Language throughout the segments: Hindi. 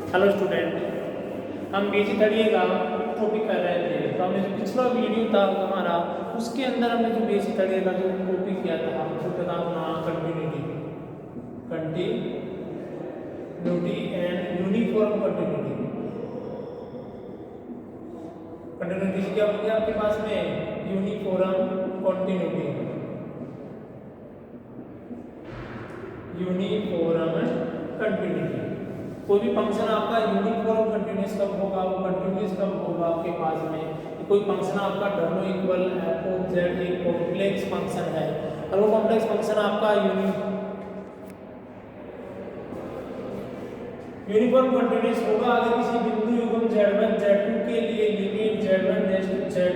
हेलो स्टूडेंट, हम बीजी तड़िए का टॉपिक कर रहे थे। तो हमने जो पिछला वीडियो था हमारा, उसके अंदर हमने जो बेसिक तड़िए का जो टॉपिक किया था, उसका था अपना continuity and uniform continuity. Continuity से क्या हो गया आपके पास में? Uniform continuity. यूनिफॉर्म कंटिन्यूटी, कोई भी फंक्शन आपका यूनिफॉर्म कंटिन्यूअस कब होगा? वो कंटिन्यूअस कब होगा आपके पास में? कोई फंक्शन आपका w equal f of z एक कॉम्प्लेक्स फंक्शन है, और वो कॉम्प्लेक्स फंक्शन आपका यूनिफॉर्म कंटिन्यूअस होगा अगर किसी बिंदु युग्म z1 z2 के लिए limit z1 z2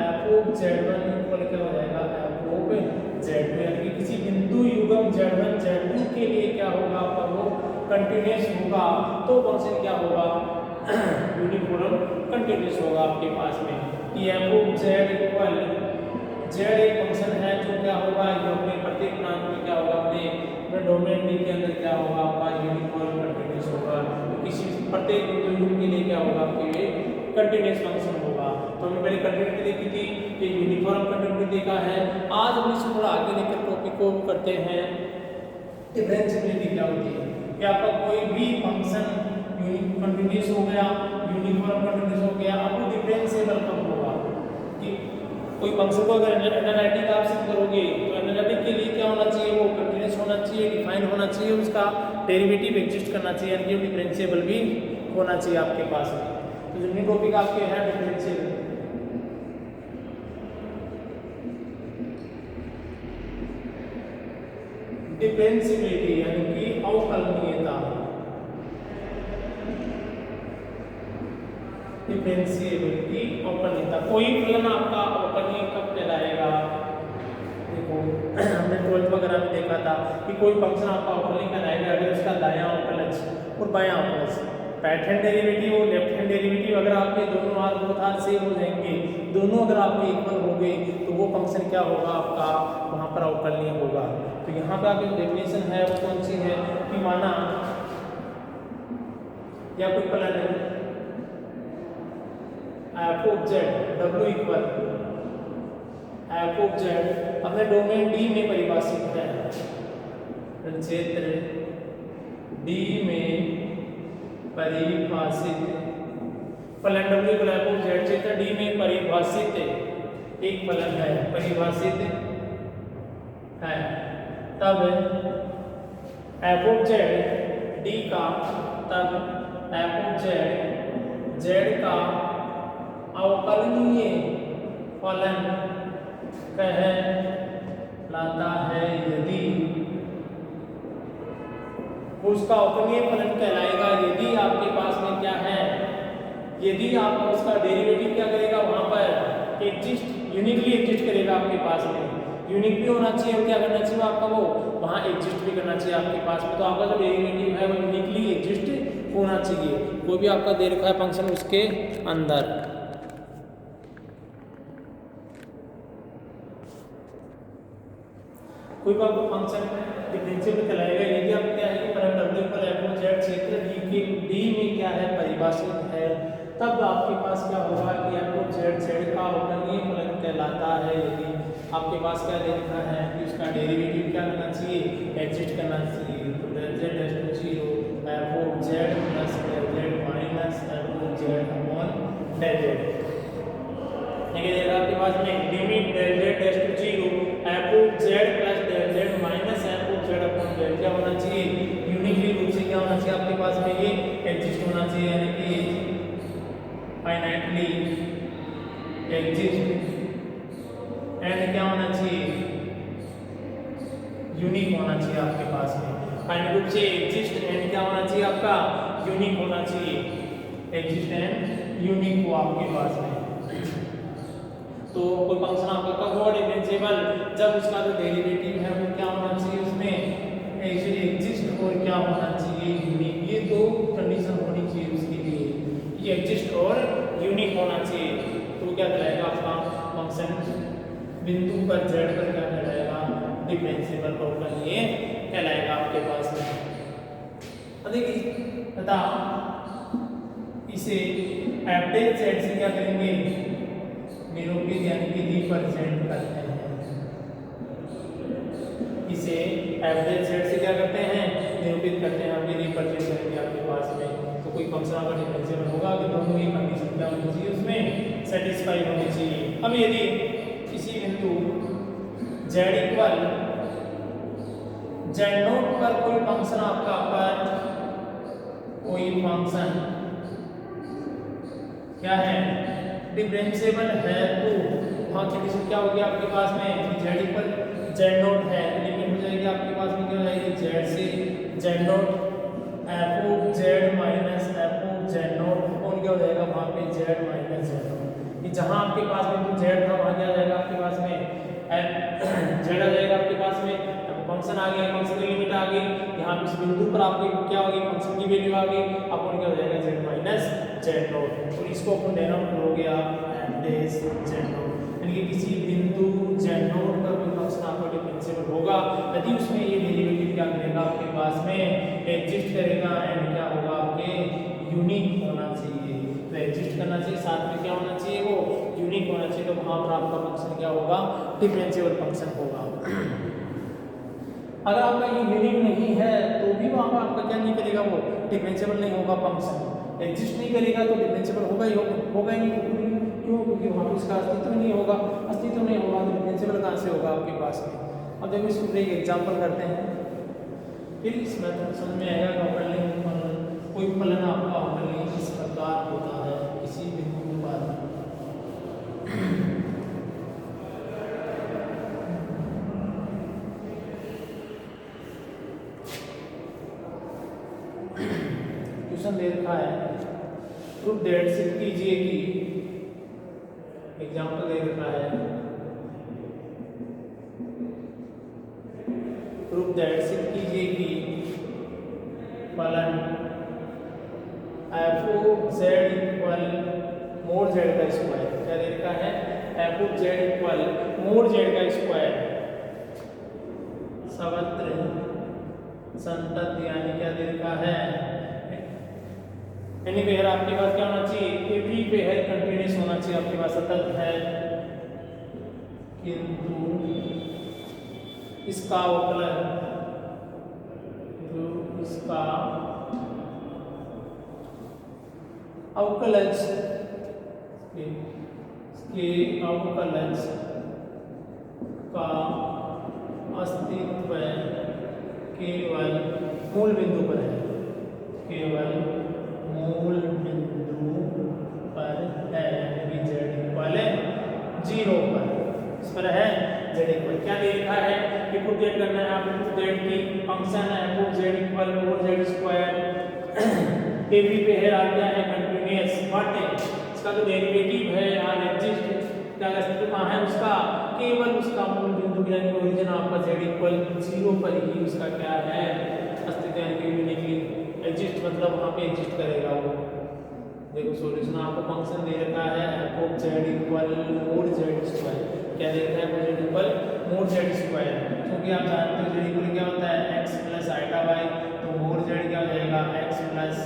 f of z1 equal क्या हो जाएगा? f ऑफ z2, यानी कि किसी बिंदु युग्म z1 z2 के लिए क्या होगा आपका? वो कंटिन्यूअस होगा, तो फंक्शन क्या होगा? यूनिफॉर्म कंटिन्यूअस होगा आपके पास में कि f of z equal z एक फंक्शन है जो क्या होगा? ये अपने प्रत्येक पूर्णांक में क्या होगा? अपने डोमेन D के अंदर क्या होगा? आपका यूनिफॉर्म कंटिन्यूअस होगा। तो किसी प्रत्येक बिंदु युग्म के लिए क्या होगा? आपके कंटिन्यूअस फंक्शन होगा। तो हमने पहले कंटिन्यूटी देखी थी, ये यूनिफॉर्म कंटिन्यूटी देखा है। आज हम इसको थोड़ा आगे लेकर टॉपिक को करते हैं डिफरेंशिएबिलिटी क्या होती है। कि आपका कोई भी फंक्शन कंटिन्यूअस हो गया, यूनिफॉर्म कंटिन्यूअस हो गया, अब वो डिफरेंशिएबल कब होगा? कि कोई फंक्शन को अगर एनालिटिक आप सिद्ध करोगे तो एनालिटिक के लिए क्या होना चाहिए? वो कंटिन्यूअस होना चाहिए, डिफाइंड होना चाहिए, उसका डेरिवेटिव एग्जिस्ट करना चाहिए, यानी कि डिफरेंशिएबल भी होना चाहिए आपके पास में। तो जो मेन टॉपिक आपके है डिफरेंशिएबल, डिफरेंशिएबिलिटी यानी कि अवकलनीयता। डिफरेंशिएबिलिटी अवकलनीयता, कोई फलन आपका अवकलनीय कब कहलाएगा? देखो हमने 12th वगैरह में देखा था कि कोई फंक्शन आपका अवकलनीय कहलाएगा अगर उसका दायां अवकलज और बायां अवकलज, राइट हैंड डेरिवेटिव और लेफ्ट हैंड डेरिवेटिव अगर आपके दोनों हाथ बहुत हाथ सेम हो जाएंगे, दोनों अगर आपके इक्वल हो गए, तो वो फंक्शन क्या होगा? आपका वहां पर अवकलनीय होगा। तो यहाँ पे आपकी डेफिनेशन है वो कौन सी है? कि माना या कोई फलन है f of z w equal f of z अपने डोमेन D में परिभाषित है, क्षेत्र D में परिभाषित फलन w equal f of z क्षेत्र D में परिभाषित एक फलन है, परिभाषित है, तब f ऑफ z D का, तब f ऑफ z का अवकलनीय फलन कहलाता है यदि उसका अवकलनीय फलन कहलाएगा यदि आपके पास में क्या है? यदि आप उसका डेरिवेटिव क्या करेगा? वहां पर एग्जिस्ट, यूनिकली एग्जिस्ट करेगा आपके पास में। यूनिक भी होना चाहिए और क्या करना चाहिए आपका? वो वहां एग्जिस्ट भी करना चाहिए आपके पास में। तो आपका जो डेरिवेटिव है वो यूनिकली एग्जिस्ट होना चाहिए, कोई भी आपका दे रखा है फंक्शन उसके अंदर। कोई भी आपको फंक्शन डिफरेंशिएबल कहलाएगा यदि आप क्या है कि फलन w equal f of z क्षेत्र D में क्या है? परिभाषित है, तब आपके पास क्या होगा? कि f ऑफ z का अवकलनीय फलन कहलाता है यदि आपके पास क्या दे रखा है कि उसका डेरिवेटिव क्या करना चाहिए? एग्जिस्ट करना चाहिए। तो del z = 0 f of z plus del z minus f of z upon del z। देखिए आपके पास में limit del z = 0 f of z plus del z minus f of z upon del क्या होना चाहिए? यूनिकली रूप से क्या होना चाहिए आपके पास में? ये एग्जिस्ट होना चाहिए, यानी कि फाइनाइटली एग्जिस्ट एंड क्या होना चाहिए? यूनिक होना चाहिए आपके पास में। फाइनल रूप से एग्जिस्ट एंड क्या होना चाहिए? आपका यूनिक होना चाहिए, एग्जिस्ट एंड यूनिक हो आपके पास में। तो कोई फंक्शन आपका कब होगा डिफरेंशिएबल? जब उसका जो डेरिवेटिव है वो क्या होना चाहिए? उसमें एग्जिस्ट और क्या होना चाहिए? यूनिक। ये दो कंडीशन होनी चाहिए उसके लिए, ये एग्जिस्ट और यूनिक होना चाहिए। तो क्या कहलाएगा आपका फंक्शन? बिंदु पर z पर क्या कहलाएगा? डिफरेंशिएबल अवकलनीय कहलाएगा आपके पास में। देखिए तथा इसे एफ डेश जेड से क्या करेंगे, निरूपित यानी कि रिप्रेजेंट करते हैं। इसे एफ डेश जेड से क्या करते हैं, निरूपित करते हैं, अभी रिप्रेजेंट करेंगे आपके पास में। तो कोई फंक्शन आपका डिफरेंशियल होगा कि दोनों ही कंडीशन क्या होनी चाहिए, उसमें सेटिस्फाई होनी चाहिए। अब यदि किसी बिंदु z इक्वल z नोट पर कोई फंक्शन आपका पर कोई फंक्शन क्या है, डिफरेंशिएबल है, तो वहाँ कंडीशन क्या होगी आपके पास में, z इक्वल z नोट है, लिमिट हो जाएगी आपके पास में क्या हो जाएगी, z से z note f of z minus f of z note कौन क्या हो जाएगा वहाँ पे z माइनस z नोट। कि जहाँ आपके पास में तो z था वहाँ क्या आ जाएगा आपके पास में z आ जाएगा आपके पास में, फंक्शन आ गया, फंक्शन की लिमिट आ गई, यहाँ पे इस बिंदु पर आपकी क्या होगी, फंक्शन की वैल्यू आ गई, अपन क्या हो जाएगा z माइनस z नोट। और इसको अपन डेनोट हो गया f डैश z नोट, यानी कि किसी बिंदु z नोट पर कोई फंक्शन आपका डिफरेंशिएबल होगा यदि उसमें ये डेरिवेटिव क्या करेगा आपके पास में एग्जिस्ट करेगा एंड क्या होगा आपके यूनिक होना चाहिए। तो एग्जिस्ट करना चाहिए, साथ में क्या होना चाहिए, वो यूनिक होना चाहिए। तो वहां पर आपका फंक्शन क्या होगा, डिफरेंशिएबल फंक्शन होगा। अगर आपका ये यूनिक नहीं है तो भी वहां पर आपका क्या नहीं करेगा, वो डिफरेंशिएबल नहीं होगा, फंक्शन एग्जिस्ट नहीं करेगा तो डिफरेंशिएबल होगा ही होगा ही नहीं। क्यों, क्योंकि वहां पर उसका अस्तित्व नहीं होगा, अस्तित्व नहीं होगा तो डिफरेंशिएबल कहां से होगा आपके पास में। अब देखो इसको एक एग्जांपल करते हैं, फिर इस मेथड समझ में आएगा। कोई फलन आपका फलन इस प्रकार होता है किसी बिंदु पर, क्वेश्चन दे रखा है, प्रूफ दैट, सिद्ध कीजिए कि, एग्जांपल दे रखा है, प्रूफ दैट, सिद्ध कीजिए कि फलन f of z equal mod z का स्क्वायर, क्या दे रखा है, f of z equal mod z का स्क्वायर सर्वत्र संतत, यानी क्या दे रखा है, यानी पेयर आपके पास क्या होना चाहिए, एवरी पेयर कंटीन्यूअस होना चाहिए आपके पास, सतत है, किंतु इसका अवकलन, इसका अवकलज के अवकलज का अस्तित्व केवल मूल बिंदु पर है, केवल मूल बिंदु पर है, यानी z इक्वल 0 पर, इस पर है z इक्वल, क्या दे रखा है कि प्रूफ दैट करना है आपको, प्रूफ दैट की फंक्शन है f of z equal mod z square every pair आ गया है कंटीन्यूअस, व्हाट है इसका जो डेरिवेटिव है यार एग्जिस्ट, क्या अस्तित्व कहाँ है उसका, केवल उसका मूल बिंदु यानी ओरिजिन आपका z इक्वल 0 पर ही उसका क्या है अस्तित्व, यानी कि यूनिकली एग्जिस्ट, मतलब वहाँ पे एग्जिस्ट करेगा वो। देखो सॉल्यूशन आपको फंक्शन दे रखा है f of z equal mod z square, क्या दे रखा है z equal mod z square, क्योंकि आप जानते हो z इक्वल क्या होता है x प्लस आइटा y, तो मोड z क्या हो जाएगा x plus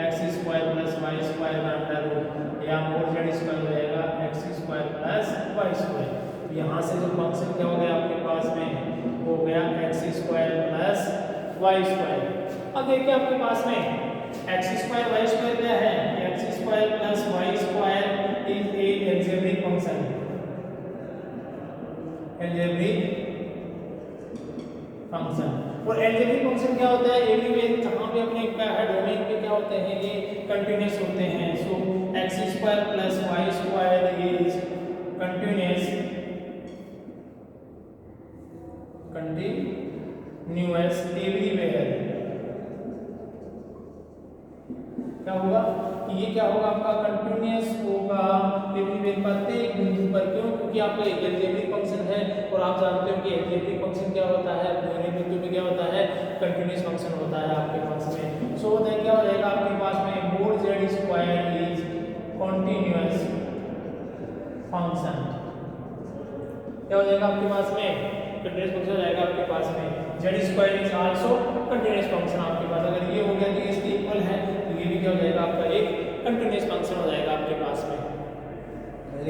x square plus y square का अंडर रूट, या मोड z स्क्वायर हो जाएगा x square plus y square. तो यहाँ से जो फंक्शन क्या हो गया आपके पास में, हो गया x square plus y square. अब देखिए आपके पास में x स्क्वायर y स्क्वायर क्या है, x square plus y square is a algebraic function, algebraic function. और एल्जेब्रिक फंक्शन क्या होता है, एवरीवेयर जहां पे अपने क्या है डोमेन पे क्या होते हैं ये कंटीन्यूअस होते हैं। सो x square plus y square is continuous, continuous everywhere. क्या होगा, ये क्या होगा आपका कंटीन्यूअस होगा एवरीवेयर, प्रत्येक बिंदु पर। क्यों, क्योंकि आपका एक एल्जेब्रिक फंक्शन है और आप जानते हो कि एल्जेब्रिक फंक्शन क्या होता है, पूरे बिंदु में क्या होता है कंटीन्यूअस फंक्शन होता है आपके पास में। सो क्या हो जाएगा आपके पास में mode z square is continuous function, क्या हो जाएगा आपके पास में कंटीन्यूअस फंक्शन हो जाएगा आपके पास में, z square is also continuous function आपके पास। अगर ये हो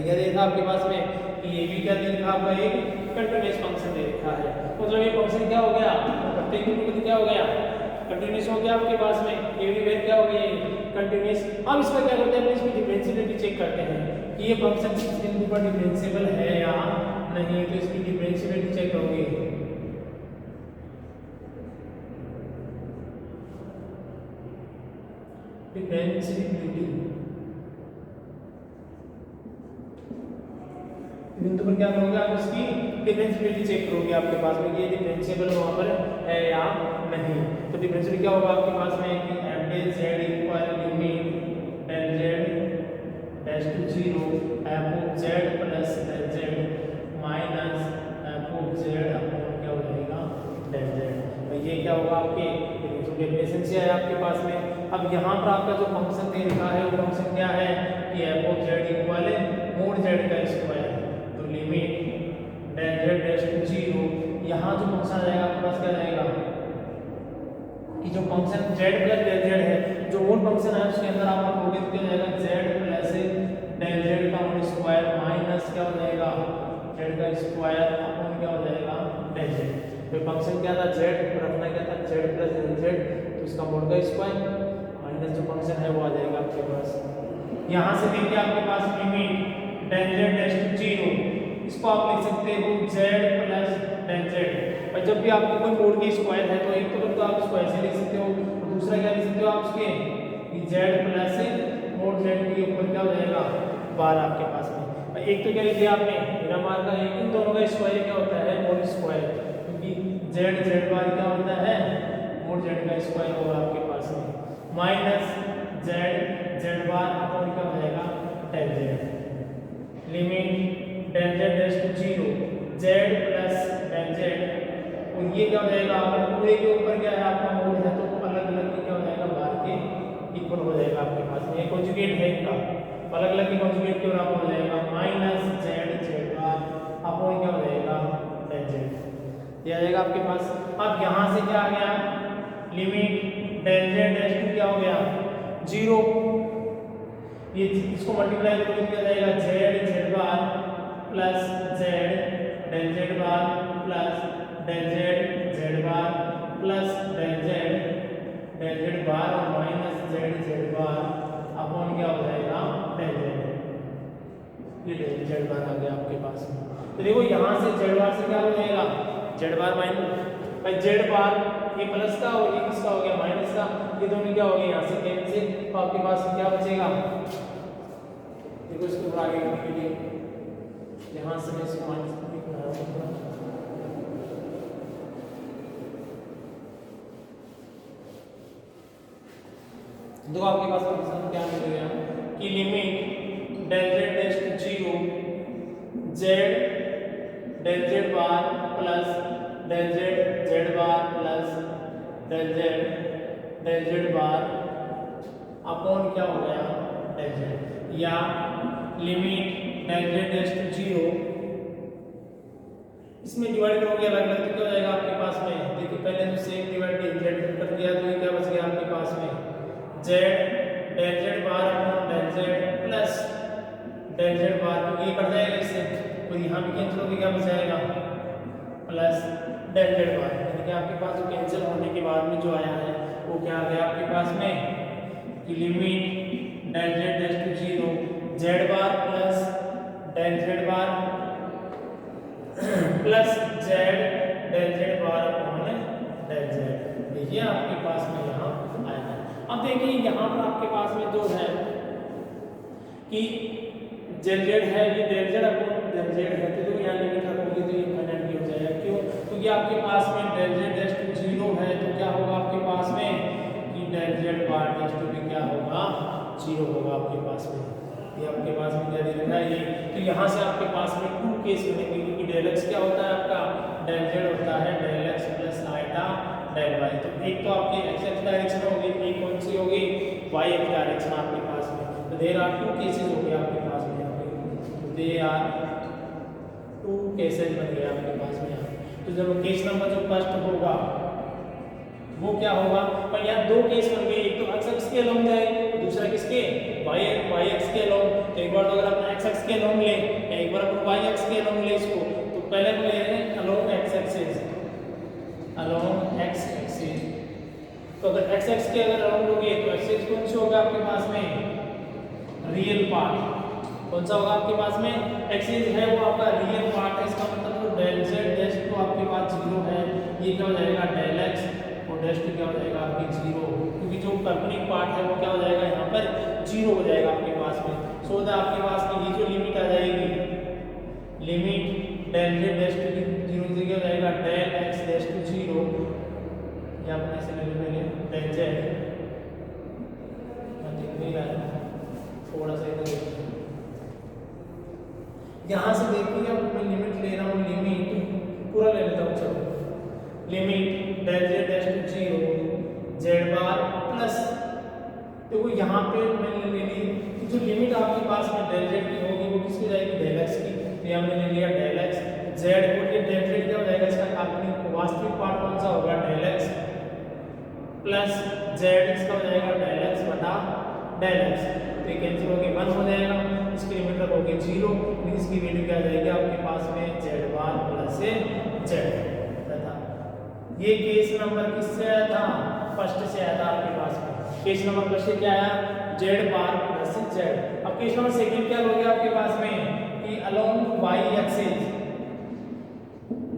क्या दे रखा आपके पास में कि ये भी क्या दे रखा आपका एक कंटीन्यूअस फंक्शन दे रखा है। मतलब ये फंक्शन क्या हो गया, प्रत्येक बिंदु पर क्या हो गया, कंटीन्यूअस हो गया आपके पास में, ये भी वैल्यू क्या हो गई कंटीन्यूअस। अब इसका क्या करते हैं, इसकी डिफरेंशिएबिलिटी चेक करते हैं कि ये फंक्शन किस बिंदु पर डिफरेंशिएबल है या नहीं। तो इसकी डिफरेंशिएबिलिटी चेक करोगे, डिफरेंशिएबिलिटी बिंदु पर क्या करोगे आप, इसकी डिफरेंशिएबिलिटी चेक करोगे आपके पास में ये डिफरेंशिएबल वहां पर है या नहीं। तो डिफरेंशिएबिलिटी क्या होगा आपके पास में कि f(z) equal limit ∆z dash to 0 f(z) plus ∆z minus f(z) upon क्या हो जाएगा ∆z। तो ये क्या होगा आपके डेफिनेशन से है आपके पास में। अब यहाँ पर आपका जो फंक्शन दे रखा है वो फंक्शन क्या है कि f(z) इक्वल mod z का स्क्वायर। तो लिमिट ∆z डैश टू 0, यहाँ जो फंक्शन आ जाएगा आपके पास क्या जाएगा कि जो फंक्शन z प्लस ∆z है, जो मोड फंक्शन है उसके अंदर आप रखोगे तो क्या जाएगा z प्लस ∆z का होल स्क्वायर माइनस क्या हो जाएगा z का स्क्वायर अपॉन क्या हो जाएगा ∆z। तो फंक्शन क्या था z, रखना क्या था z प्लस ∆z, तो इसका मोड का स्क्वायर माइनस जो फंक्शन है वो आ जाएगा आपके पास। यहाँ से देखिए आपके पास लिमिट ∆z डैश टू 0, इसको आप लिख सकते हो z प्लस ∆z। और जब भी आपको कोई मोड की स्क्वायर है तो एक तो आप इसको ऐसे लिख सकते हो, और दूसरा क्या लिख सकते हो आप उसके कि z प्लस मोड z के ऊपर क्या हो जाएगा बार आपके पास में। और एक तो क्या लिख दिया आपने बिना बार का, एक इन दोनों का स्क्वायर क्या होता है मोड स्क्वायर, क्योंकि z बार क्या होता है मोड z का स्क्वायर होगा आपके पास में माइनस z बार अपॉन क्या हो जाएगा ∆z। Limit ∆z dash to 0 z plus ∆z, और ये क्या हो जाएगा अगर पूरे के ऊपर क्या है आपका मोड है तो अलग अलग क्या हो जाएगा बार के इक्वल हो जाएगा आपके पास में। ये कॉन्जुगेट है इनका, अलग अलग के कॉन्जुगेट के बराबर हो जाएगा माइनस z बार अपॉन क्या हो जाएगा ∆z। ये आ जाएगा आपके पास। अब यहाँ से क्या आ गया लिमिट ∆z डैश टू क्या हो गया 0, ये इसको मल्टीप्लाई करोगे क्या जाएगा z bar plus z ∆z bar plus ∆z bar plus ∆z बार और माइनस z बार अपॉन क्या हो जाएगा ∆z। ये ∆z बार आ गया आपके पास में। तो देखो यहाँ से z बार से क्या हो जाएगा z बार माइनस भाई z बार, ये प्लस का और ये किसका हो गया माइनस का, ये दोनों क्या हो गए यहाँ से कैंसिल। तो आपके पास क्या बचेगा, देखो इसको आगे करने के लिए यहाँ से मैं इसको माइनस बना रहा हूँ। तो आपके पास फंक्शन क्या मिलेगा कि limit ∆z dash to 0 z ∆z bar plus ∆z bar plus ∆z bar upon क्या हो गया ∆z, या लिमिट ∆z डैश टू 0, इसमें डिवाइड करोगे अलग अलग तो क्या हो जाएगा आपके पास में। देखिए पहले तो सेम डिवाइड z कर दिया तो ये क्या बच गया आपके पास में z ∆z bar upon ∆z plus ∆z बार, तो ये कट जाएगा इससे, तो यहाँ भी कैंसिल होकर क्या बच जाएगा प्लस ∆z बार। यानी कि आपके पास जो कैंसिल होने के बाद में जो आया है वो क्या आ गया आपके पास में कि limit ∆z dash to 0 z bar plus ∆z bar plus z bar upon ∆z। ये आपके पास में यहाँ आया है। अब देखिए यहाँ पर आपके पास में जो है कि z है, ये ∆z अपॉन ∆z है, तो यहाँ लिमिट रखोगे तो ये इनफाइनाइट भी हो जाएगा। क्यों, क्योंकि आपके पास में ∆z डैश टू 0 है, तो क्या होगा आपके पास में कि ∆z बार डैश टू भी क्या होगा 0 होगा आपके पास में। ये आपके पास में क्या दे रखा है ये, तो यहाँ से आपके पास में 2 केस बनेंगे, क्योंकि ∆x क्या होता है आपका ∆z होता है ∆x प्लस आइटा ∆y। तो एक तो आपकी x डायरेक्शन होगी, एक कौन सी होगी y डायरेक्शन आपके पास में। तो देयर आर 2 केसेस हो गए आपके पास में यहाँ पे, देयर आर 2 केसेस बन गए आपके पास में यहाँ। तो जब केस नंबर जो फर्स्ट होगा वो क्या होगा, पर यहाँ 2 केस बन गए, एक तो x एक्स के अलोंग जाए, दूसरा किसके y एक्स के अलोंग। तो एक बार तो अगर अपना x एक्स एक्स के अलोंग ले, एक बार अपन वाई एक्स के अलोंग ले इसको, तो पहले हम ले रहे हैं along x axis, along x axis. तो अगर एक्स एक्स के अगर अलोंग लोगे तो एक्स एक्स कौन सा होगा आपके पास में, रियल पार्ट। कौन सा होगा आपके पास में, एक्सिस है वो आपका रियल पार्ट है, इसका मतलब तो डेल जेड डैश तो आपके पास 0 है, ये क्या हो जाएगा डेल एक्स और डैश क्या हो जाएगा आपकी 0, क्योंकि जो काल्पनिक पार्ट है वो क्या हो जाएगा यहाँ पर 0 हो जाएगा आपके पास में। सो दैट आपके पास में ये जो लिमिट आ जाएगी, limit del z dash to 0 से क्या हो जाएगा डेल एक्स डैश टू 0, या अपने ऐसे ले लो पहले डेल जेड, मैं दिख नहीं रहा है थोड़ा सा इधर देखिए, यहाँ से देखिए अब मैं लिमिट ले रहा हूँ, लिमिट पूरा ले लेता हूँ, चलो limit del z dash to 0 z bar plus, देखो यहाँ पे मैंने ले ली कि जो लिमिट आपके पास में डेल जेड की होगी वो किसकी जाएगी डेल एक्स की, तो यहाँ मैंने ले लिया डेल एक्स जेड, और ये डेल जेड क्या हो जाएगा इसका काल्पनिक वास्तविक पार्ट कौन सा होगा डेल एक्स प्लस जेड, इसका हो जाएगा डेल एक्स बटा डेल एक्स, तो ये कैंसिल होके 1 हो जाएगा, इसकी लिमिट रखोगे 0, इसकी वैल्यू क्या आ जाएगी आपके पास में जेड बार प्लस जेड तथा ये केस नंबर किससे आया था, फर्स्ट से आया था आपके पास में। केस नंबर फर्स्ट से क्या आया जेड बार प्लस जेड। अब केस नंबर सेकंड क्या हो गया आपके पास में कि along y axis,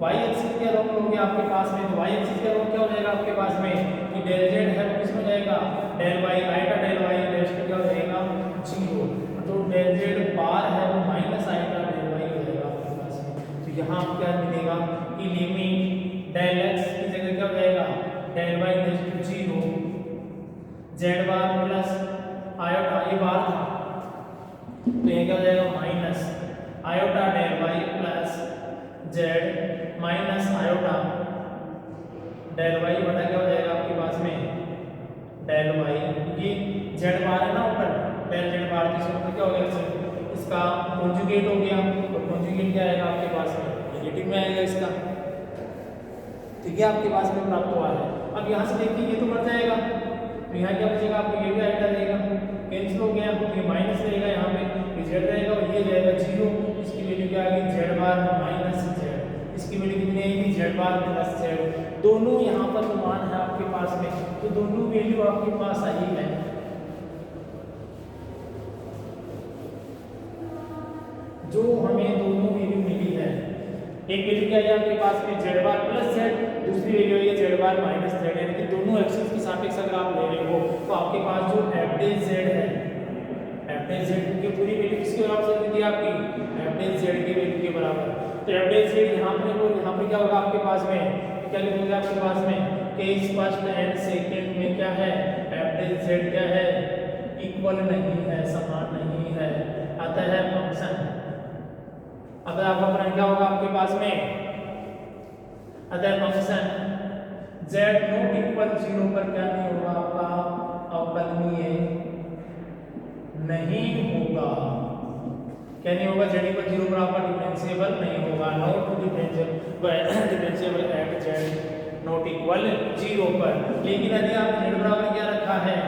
y axis के अलोंग हो गया आपके पास में, तो वाई एक्सिस के अलोंग क्या हो जाएगा आपके पास में कि डेल जेड है वो किस में जाएगा डेल वाई, आएगा डेल वाई डैश क्या हो जाएगा 0, तो डेल जेड बार है वो माइनस आएगा डेल वाई हो जाएगा आपके पास में। तो यहाँ क्या मिलेगा कि लिमिट डेल एक्स की जगह क्या हो जाएगा del y dash to 0 z bar plus iota, ये बार था तो ये क्या हो जाएगा minus iota del y plus z minus iota del y बटा क्या हो जाएगा आपके पास में डेल वाई, ये जेड बार है ना ऊपर डेल जेड बार की सूत्र क्या हो गया इसका कॉन्जुगेट हो गया, और कॉन्जुगेट क्या आएगा आपके पास में नेगेटिव में आएगा इसका, ठीक है आपके पास में प्राप्त हुआ है। अब यहाँ से देखिए ये तो बढ़ जाएगा, तो यहाँ क्या बचेगा आपको ये भी आइटा रहेगा, कैंसिल हो गया, ये माइनस रहेगा यहाँ पे, ये जेड रहेगा और ये जाएगा 0, इसकी वैल्यू क्या आ गई जेड बार माइनस जेड, इसकी वैल्यू कितनी आएगी जेड बार प्लस जेड, दोनों यहाँ पर मान है आपके पास में, तो दोनों वैल्यू आपके पास आई है। जो हमें दोनों वैल्यू मिली है, एक वैल्यू क्या है आपके पास में जेड बार प्लस जेड, दूसरी वैल्यू है जेड बार माइनस जेड, यानी कि दोनों एक्सिस के सापेक्ष अगर आप ले रहे हो तो आपके पास जो एफ डेज जेड है, एफ डेज जेड की पूरी वैल्यू किसके बराबर चल रही थी आपकी एफ डेज जेड की वैल्यू के बराबर, तो एफ डेज जेड यहाँ पे क्या होगा आपके पास में, क्या लिखोगे आपके पास में केस फर्स्ट एंड सेकंड में क्या है एफ डेज जेड क्या है इक्वल नहीं है, समान नहीं है, अतः फंक्शन, अगर आपका प्रश्न क्या होगा आपके पास में, अतः फंक्शन z नॉट इक्वल 0 पर क्या नहीं होगा आपका अवकलनीय नहीं होगा, क्या नहीं होगा z इक्वल 0 पर आपका डिफरेंशिएबल नहीं होगा, not differentiable eight z not equal 0 पर। लेकिन यदि आपने z बराबर क्या रखा है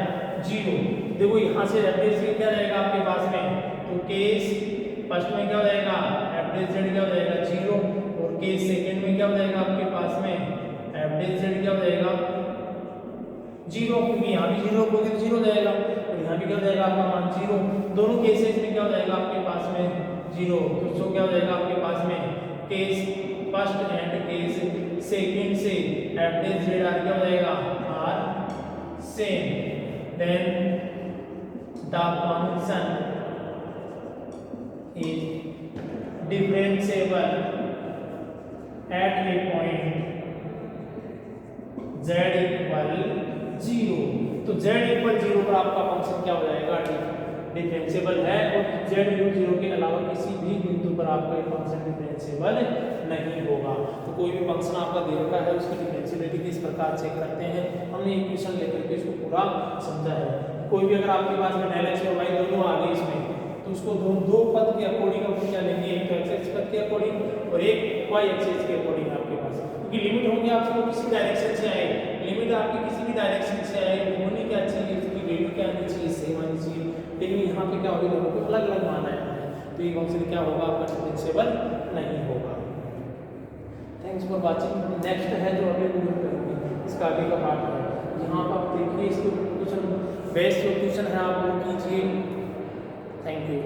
0, देखो यहाँ से एफ डेज जेड क्या रहेगा आपके पास में, तो केस फर्स्ट में क्या हो जाएगा एफ डेज जेड क्या हो जाएगा 0, और केस सेकंड में क्या हो जाएगा आपके पास में एफ डेज जेड क्या हो जाएगा 0, क्योंकि यहाँ भी 0 रखोगे तो 0 हो जाएगा, और यहाँ भी क्या हो जाएगा आपका मान 0, दोनों केसेस में क्या हो जाएगा आपके पास में 0, तो क्या हो जाएगा आपके पास में case first and case second से एफ डेज जेड आर क्या हो जाएगा are same, then the function is differentiable at a point z equal 0, तो z equal 0 पर आपका फंक्शन क्या हो जाएगा डिफरेंशिएबल है, और z equal 0 के अलावा किसी भी बिंदु पर आपका ये फंक्शन डिफरेंशिएबल नहीं होगा। तो कोई भी फंक्शन आपका दे रखा है उसकी डिफरेंशिएबिलिटी किस प्रकार चेक करते हैं, हमने इक्वेशन लेकर के इसको पूरा समझा है। कोई भी अगर आपके पास में डेल एक्स और वाई दोनों आ गए इसमें, तो उसको दो पद के अकॉर्डिंग अपन क्या लेंगे, एक तो एक्स पद के अकॉर्डिंग और एक वाई एक्सिस के अकॉर्डिंग आपके पास, क्योंकि लिमिट होगी आपको किसी डायरेक्शन से आए, लिमिट आपकी किसी भी डायरेक्शन से आए होनी क्या चाहिए, उसकी वैल्यू क्या आनी चाहिए सेम आनी चाहिए, लेकिन यहाँ पे क्या होगा दोनों को अलग अलग मान आया है, तो प्री काउंसिल क्या होगा, आपका डिफरेंशिएबल नहीं होगा। Thanks for watching. नेक्स्ट है जो अगले वीडियो में करेंगे, इसका आगे का पार्ट है। यहाँ पर आप देखिए इसके क्वेश्चन बेस्ट जो क्वेश्चन है आप वो कीजिए। Thank you.